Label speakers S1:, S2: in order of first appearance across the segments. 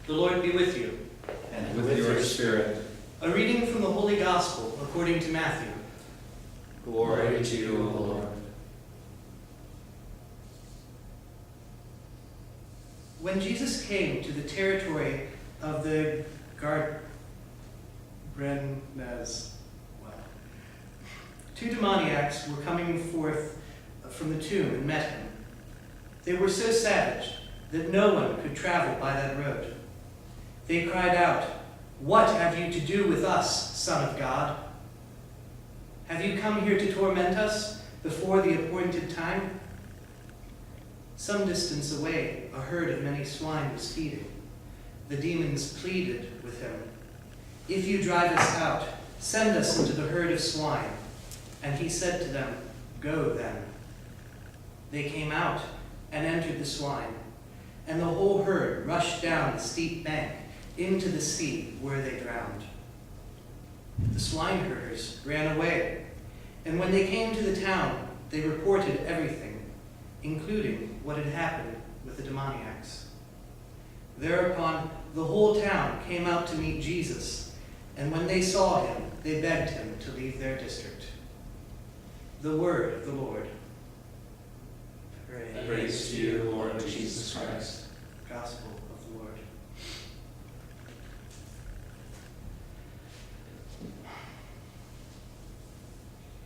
S1: The Lord be with you.
S2: And with your spirit.
S1: A reading from the Holy Gospel according to Matthew.
S2: Glory to you, O Lord.
S1: When Jesus came to the territory of the Gadarenes, two demoniacs were coming forth from the tomb and met him. They were so savage that no one could travel by that road. They cried out, "What have you to do with us, Son of God? Have you come here to torment us before the appointed time?" Some distance away, a herd of many swine was feeding. The demons pleaded with him, "If you drive us out, send us into the herd of swine." And he said to them, "Go then." They came out and entered the swine, and the whole herd rushed down the steep bank into the sea, where they drowned. The swineherders ran away, and when they came to the town, they reported everything, including what had happened with the demoniacs. Thereupon the whole town came out to meet Jesus, and when they saw him, they begged him to leave their district. The word of the Lord.
S2: Praise to you, Lord Jesus Christ.
S1: Gospel of the Lord.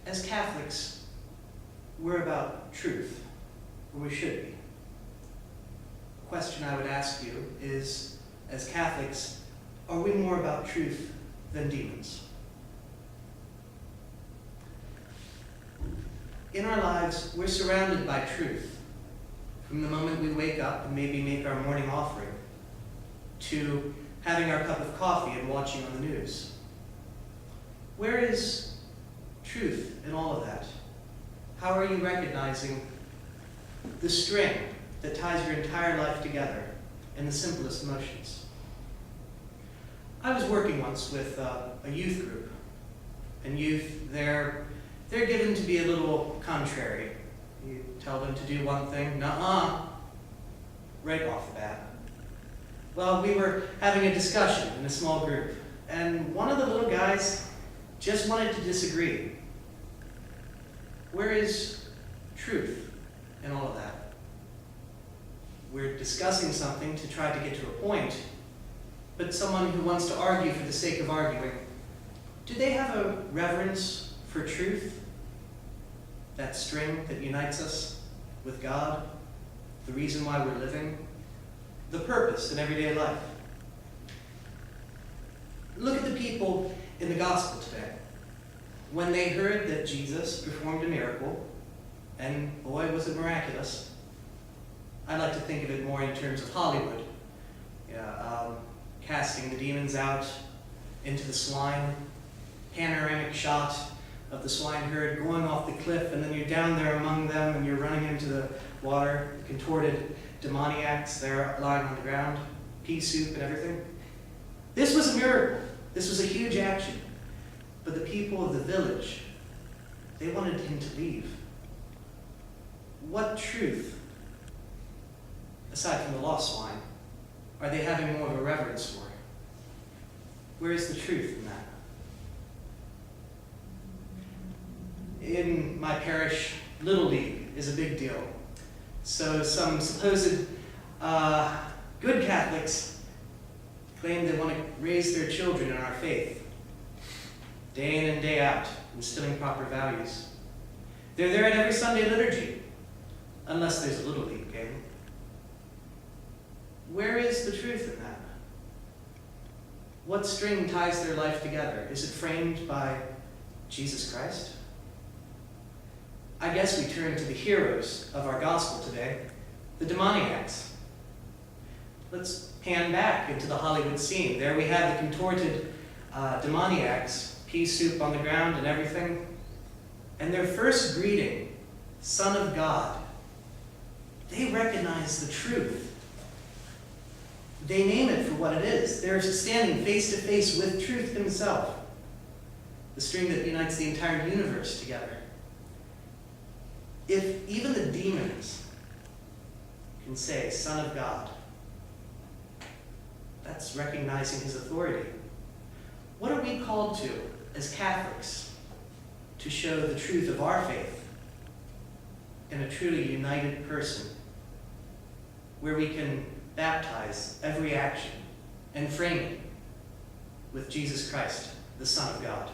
S1: As Catholics, we're about truth, or we should be. The question I would ask you is, as Catholics, are we more about truth than demons? In our lives, we're surrounded by truth. From the moment we wake up and maybe make our morning offering, to having our cup of coffee and watching on the news. Where is truth in all of that? How are you recognizing the string that ties your entire life together in the simplest emotions? I was working once with a youth group, and youth, they're given to be a little contrary. You tell them to do one thing, nuh-uh, right off the bat. Well, we were having a discussion in a small group, and one of the little guys just wanted to disagree. Where is truth in all of that? We're discussing something to try to get to a point, but someone who wants to argue for the sake of arguing, do they have a reverence for truth? That string that unites us with God, the reason why we're living, the purpose in everyday life. Look at the people in the gospel today. When they heard that Jesus performed a miracle, and boy, was it miraculous. I like to think of it more in terms of Hollywood. Casting the demons out into the swine, panoramic shot of the swine herd going off the cliff, and then you're down there among them, and you're running into the water, contorted demoniacs there lying on the ground, pea soup and everything. This was a miracle. This was a huge action. But the people of the village, they wanted him to leave. What truth, aside from the lost swine, are they having more of a reverence for? Where is the truth in that? In my parish, Little League is a big deal. So some supposed good Catholics claim they want to raise their children in our faith, day in and day out, instilling proper values. They're there at every Sunday liturgy, unless there's a Little League game. Where is the truth in that? What string ties their life together? Is it framed by Jesus Christ? I guess we turn to the heroes of our gospel today, the demoniacs. Let's pan back into the Hollywood scene. There we have the contorted demoniacs, pea soup on the ground and everything. And their first greeting, Son of God, they recognize the truth. They name it for what it is. They're standing face to face with truth himself, the string that unites the entire universe together. If even the demons can say, Son of God, That's recognizing his authority. What are we called to as Catholics to show the truth of our faith in a truly united person, where we can baptize every action and frame it with Jesus Christ, the Son of God?